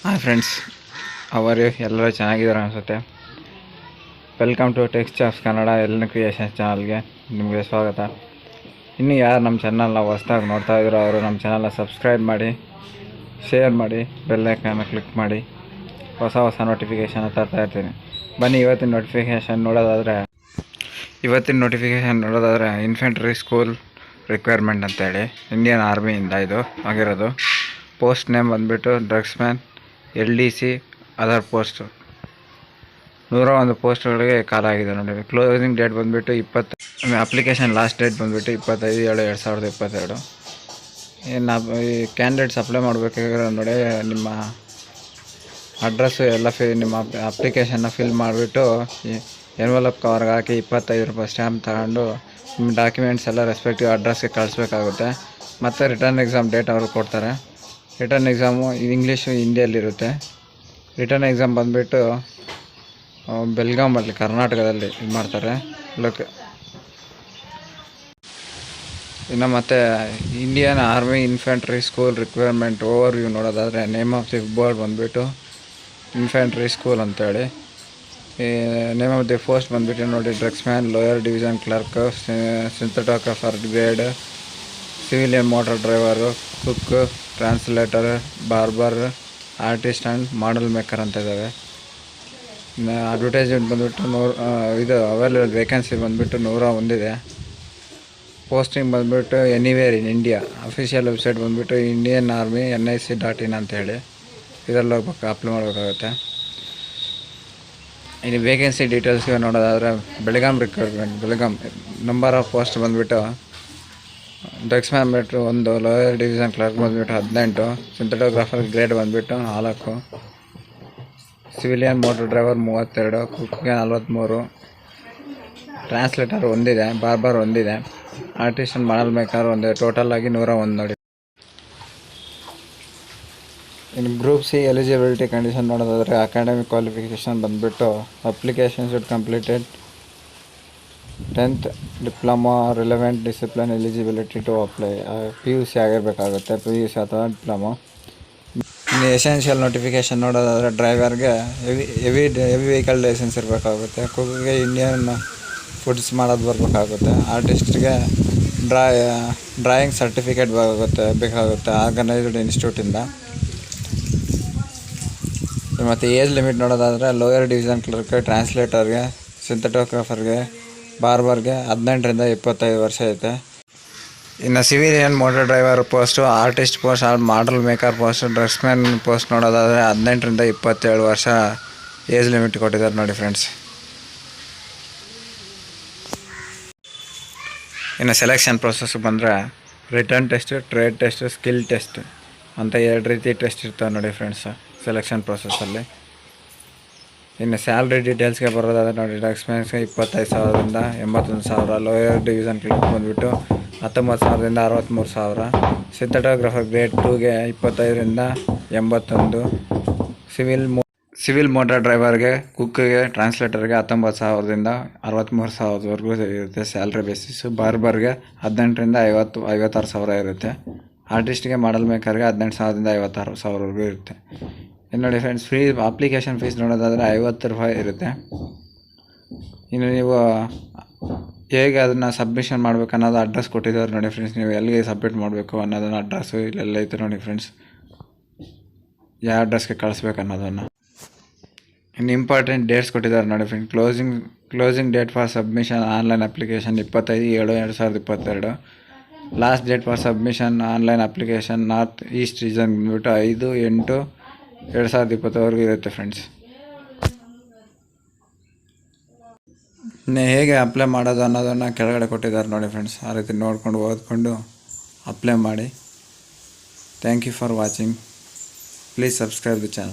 Hi friends, ಅವರು ಎಲ್ಲರೂ ಚೆನ್ನಾಗಿದ್ದಾರೆ ಅನಿಸುತ್ತೆ. Welcome to text of Kannada ಎಲ್ನ ಕ್ರಿಯೇಷನ್ಸ್ ಚಾನಲ್ಗೆ ನಿಮಗೆ ಸ್ವಾಗತ. ಇನ್ನೂ ಯಾರು ನಮ್ಮ ಚಾನಲ್ನ ಹೊಸ್ದಾಗಿ ನೋಡ್ತಾ ಇದ್ರು ಅವರು ನಮ್ಮ ಚಾನಲ್ನ ಸಬ್ಸ್ಕ್ರೈಬ್ ಮಾಡಿ, ಶೇರ್ ಮಾಡಿ, ಬೆಲ್ಲೈಕನ್ನ ಕ್ಲಿಕ್ ಮಾಡಿ. ಹೊಸ ನೋಟಿಫಿಕೇಷನ್ ತರ್ತಾ ಇರ್ತೀನಿ. ಬನ್ನಿ ಇವತ್ತಿನ ನೋಟಿಫಿಕೇಷನ್ ನೋಡೋದಾದರೆ ಇನ್ಫೆಂಟ್ರಿ ಸ್ಕೂಲ್ ರಿಕ್ವೈರ್ಮೆಂಟ್ ಅಂತೇಳಿ ಇಂಡಿಯನ್ ಆರ್ಮಿಯಿಂದ ಇದು ಆಗಿರೋದು. ಪೋಸ್ಟ್ ನೇಮ್ ಬಂದುಬಿಟ್ಟು ಡ್ರಗ್ಸ್ಮ್ಯಾನ್, LDC, ಅದರ್ ಪೋಸ್ಟು 101 ಪೋಸ್ಟ್ಗಳಿಗೆ ಕಾಲಾಗಿದೆ ನೋಡಿ. ಕ್ಲೋಸಿಂಗ್ ಡೇಟ್ ಬಂದುಬಿಟ್ಟು ಅಪ್ಲಿಕೇಶನ್ ಲಾಸ್ಟ್ ಡೇಟ್ ಬಂದುಬಿಟ್ಟು 25/7/2022. ಈ ಕ್ಯಾಂಡಿಡೇಟ್ಸ್ ಅಪ್ಲೈ ಮಾಡಬೇಕಾಗಿರೋ ನೋಡಿ, ನಿಮ್ಮ ಅಡ್ರೆಸ್ಸು ಎಲ್ಲ ನಿಮ್ಮ ಅಪ್ಲಿಕೇಶನ್ನ ಫಿಲ್ ಮಾಡಿಬಿಟ್ಟು ಎನ್ವಲಪ್ ಕವರ್ಗೆ ಹಾಕಿ 25 ರೂಪಾಯಿ ಸ್ಟ್ಯಾಂಪ್ ತಗೊಂಡು ನಿಮ್ಮ ಡಾಕ್ಯುಮೆಂಟ್ಸ್ ಎಲ್ಲ ರೆಸ್ಪೆಕ್ಟಿವ್ ಅಡ್ರೆಸ್ಗೆ ಕಳಿಸ್ಬೇಕಾಗುತ್ತೆ. ಮತ್ತು ರಿಟರ್ನ್ ಎಕ್ಸಾಮ್ ಡೇಟ್ ಅವರು ಕೊಡ್ತಾರೆ. ರಿಟರ್ನ್ ಎಕ್ಸಾಮು ಇಂಗ್ಲೀಷು ಹಿಂದಿಯಲ್ಲಿರುತ್ತೆ. ರಿಟರ್ನ್ ಎಕ್ಸಾಮ್ ಬಂದುಬಿಟ್ಟು ಬೆಲ್ಗಾಮಲ್ಲಿ ಕರ್ನಾಟಕದಲ್ಲಿ ಇದು ಮಾಡ್ತಾರೆ. ಇನ್ನು ಮತ್ತು Indian army infantry school requirement overview ನೋಡೋದಾದರೆ ನೇಮ್ ಆಫ್ ದಿ ಬೋರ್ಡ್ ಬಂದುಬಿಟ್ಟು ಇನ್ಫೆಂಟ್ರಿ ಸ್ಕೂಲ್ ಅಂತೇಳಿ. ಈ ನೇಮ್ ಆಫ್ ದಿ ಪೋಸ್ಟ್ ಬಂದುಬಿಟ್ಟು ನೋಡಿ, draughtsman, lower division clerk, stenographer grade, civilian motor driver, cook, translator, barber, artist and model maker ಅಂತ ಇದ್ದಾವೆ. Advertisement ಬಂದುಬಿಟ್ಟು ಇದು ಅವೈಲೇಬಲ್ ವೇಕೆನ್ಸಿ ಬಂದುಬಿಟ್ಟು 101 ಇದೆ. ಪೋಸ್ಟಿಂಗ್ ಬಂದುಬಿಟ್ಟು anywhere in India. Official website ಬಂದುಬಿಟ್ಟು ಇಂಡಿಯನ್ ಆರ್ಮಿ NIC.in ಅಂತೇಳಿ, ಇದರಲ್ಲಿ ಹೋಗ್ಬೇಕು, ಅಪ್ಲೈ ಮಾಡಬೇಕಾಗುತ್ತೆ. ಇನ್ನು ವೇಕೆನ್ಸಿ ಡೀಟೇಲ್ಸ್ಗೆ ನೋಡೋದಾದರೆ Belgaum requirement, Belgaum. Number of post ಬಂದುಬಿಟ್ಟು ಡ್ರಗ್ಸ್ಮ್ಯಾನ್ ಬಂದುಬಿಟ್ಟು 1, ಲೋಯರ್ ಡಿವಿಷನ್ ಕ್ಲರ್ಕ್ ಬಂದುಬಿಟ್ಟು 18, ಸಿಂಥೆಟೋಗ್ರಾಫರ್ ಗ್ರೇಡ್ ಬಂದುಬಿಟ್ಟು 4, ಸಿವಿಲಿಯನ್ ಮೋಟರ್ ಡ್ರೈವರ್ 32, ಕುಕ್ಗೆ 43, ಟ್ರಾನ್ಸ್ಲೇಟರ್ 1 ಇದೆ, ಬಾರ್ಬರ್ 1 ಇದೆ, artist and model maker 1, total ಆಗಿ 101 ನೋಡಿ. ಇನ್ನು ಗ್ರೂಪ್ ಸಿ ಎಲಿಜಿಬಿಲಿಟಿ ಕಂಡೀಷನ್ ನೋಡೋದಾದರೆ ಅಕಾಡೆಮಿಕ್ ಕ್ವಾಲಿಫಿಕೇಷನ್ ಬಂದುಬಿಟ್ಟು application should completed 10th diploma, relevant discipline, eligibility to apply PUC ಆಗಿರಬೇಕಾಗುತ್ತೆ, PUC ಅಥವಾ ಡಿಪ್ಲೊಮಾ. ಇನ್ನು ಎಸೆನ್ಷಿಯಲ್ ನೋಟಿಫಿಕೇಷನ್ ನೋಡೋದಾದರೆ ಡ್ರೈವರ್ಗೆ ಹೆವಿ ವೆಹಿಕಲ್ ಲೈಸೆನ್ಸ್ ಇರಬೇಕಾಗುತ್ತೆ, ಕುಕ್ಗೆ ಇಂಡಿಯನ್ ಫುಡ್ಸ್ ಮಾಡೋದು ಬರಬೇಕಾಗುತ್ತೆ, ಆರ್ಟಿಸ್ಟ್ಗೆ ಡ್ರಾಯಿಂಗ್ ಸರ್ಟಿಫಿಕೇಟ್ ಬೇಕಾಗುತ್ತೆ ಆರ್ಗನೈಸ್ಡ್ ಇನ್ಸ್ಟಿಟ್ಯೂಟಿಂದ. ಮತ್ತು ಏಜ್ ಲಿಮಿಟ್ ನೋಡೋದಾದರೆ ಲೋಯರ್ ಡಿವಿಷನ್ ಕ್ಲರ್ಕ್ಗೆ, ಟ್ರಾನ್ಸ್ಲೇಟರ್ಗೆ, ಸಿಂಥೆಟೋಗ್ರಾಫರ್ಗೆ, ಬಾರ್ಬರ್ಗೆ 18ರಿಂದ 25 ವರ್ಷ ಐತೆ. ಇನ್ನು civilian motor driver post, artist post, model maker post, draughtsman post ನೋಡೋದಾದರೆ 18ರಿಂದ 27 ವರ್ಷ ಏಜ್ ಲಿಮಿಟ್ ಕೊಟ್ಟಿದ್ದಾರೆ ನೋಡಿ ಫ್ರೆಂಡ್ಸ್. ಇನ್ನು ಸೆಲೆಕ್ಷನ್ ಪ್ರೊಸೆಸ್ ಬಂದರೆ return test, trade test, skill test ಅಂತ 2 ರೀತಿ ಟೆಸ್ಟ್ ಇರ್ತವೆ ನೋಡಿ ಫ್ರೆಂಡ್ಸ್ ಸೆಲೆಕ್ಷನ್ ಪ್ರೊಸೆಸ್ಸಲ್ಲಿ. ಇನ್ನು ಸ್ಯಾಲ್ರಿ ಡೀಟೇಲ್ಸ್ಗೆ ಬರೋದಾದರೆ ನೋಡಿ, ಡ್ರಗ್ಸ್ಮ್ಯಾನ್ಸ್ಗೆ 25,000ರಿಂದ 81,000, ಲೋಯರ್ ಡಿವಿಷನ್ ಕ್ಲರ್ಕ್ ಬಂದುಬಿಟ್ಟು 19,000ರಿಂದ 63,000, ಸಿಂಥೆಟೋಗ್ರಾಫರ್ ಗ್ರೇಡ್ 2ಗೆ 25ರಿಂದ 81, ಸಿವಿಲ್ ಮೋಟರ್ ಡ್ರೈವರ್ಗೆ, ಕುಕ್ಗೆ, ಟ್ರಾನ್ಸ್ಲೇಟರ್ಗೆ 19,000ದಿಂದ 63,000ವರೆಗೂ ಇರುತ್ತೆ ಸ್ಯಾಲ್ರಿ ಬೇಸಿಸು. ಬಾರ್ಬರ್ಗೆ 18ರಿಂದ 56,000 ಇರುತ್ತೆ. ಆರ್ಟಿಸ್ಟ್ಗೆ, ಮಾಡಲ್ ಮೇಕರ್ಗೆ 18,000ದಿಂದ 56,000ವರೆಗೂ ಇರುತ್ತೆ. ಇನ್ನು ನೋಡಿ ಫ್ರೆಂಡ್ಸ್, ಅಪ್ಲಿಕೇಶನ್ ಫೀಸ್ ನೋಡೋದಾದರೆ 50 ರೂಪಾಯಿ ಇರುತ್ತೆ. ಇನ್ನು ನೀವು ಹೇಗೆ ಅದನ್ನು ಸಬ್ಮಿಷನ್ ಮಾಡಬೇಕು ಅನ್ನೋದು ಅಡ್ರೆಸ್ ಕೊಟ್ಟಿದ್ದಾರೆ ನೋಡಿ ಫ್ರೆಂಡ್ಸ್. ನೀವು ಎಲ್ಲಿಗೆ ಸಬ್ಮಿಟ್ ಮಾಡಬೇಕು ಅನ್ನೋದನ್ನು ಅಡ್ರೆಸ್ಸು ಇಲ್ಲೆಲ್ಲ ಐತೆ ನೋಡಿ ಫ್ರೆಂಡ್ಸ್, ಯಾವ ಅಡ್ರೆಸ್ಗೆ ಕಳಿಸ್ಬೇಕು ಅನ್ನೋದನ್ನು. ಇನ್ನು ಇಂಪಾರ್ಟೆಂಟ್ ಡೇಟ್ಸ್ ಕೊಟ್ಟಿದ್ದಾರೆ ನೋಡಿ friends. Closing date for submission online application 25/7/2022. Last date for submission online application north East region ಬಂದುಬಿಟ್ಟು 5/8/2020ವರೆಗೂ ಇರುತ್ತೆ ಫ್ರೆಂಡ್ಸ್. ಇನ್ನು ಹೇಗೆ ಅಪ್ಲೈ ಮಾಡೋದು ಅನ್ನೋದನ್ನು ಕೆಳಗಡೆ ಕೊಟ್ಟಿದ್ದಾರೆ ನೋಡಿ ಫ್ರೆಂಡ್ಸ್. ಆ ರೀತಿ ನೋಡಿಕೊಂಡು ಓದ್ಕೊಂಡು ಅಪ್ಲೈ ಮಾಡಿ. Thank you for watching. Please subscribe the channel.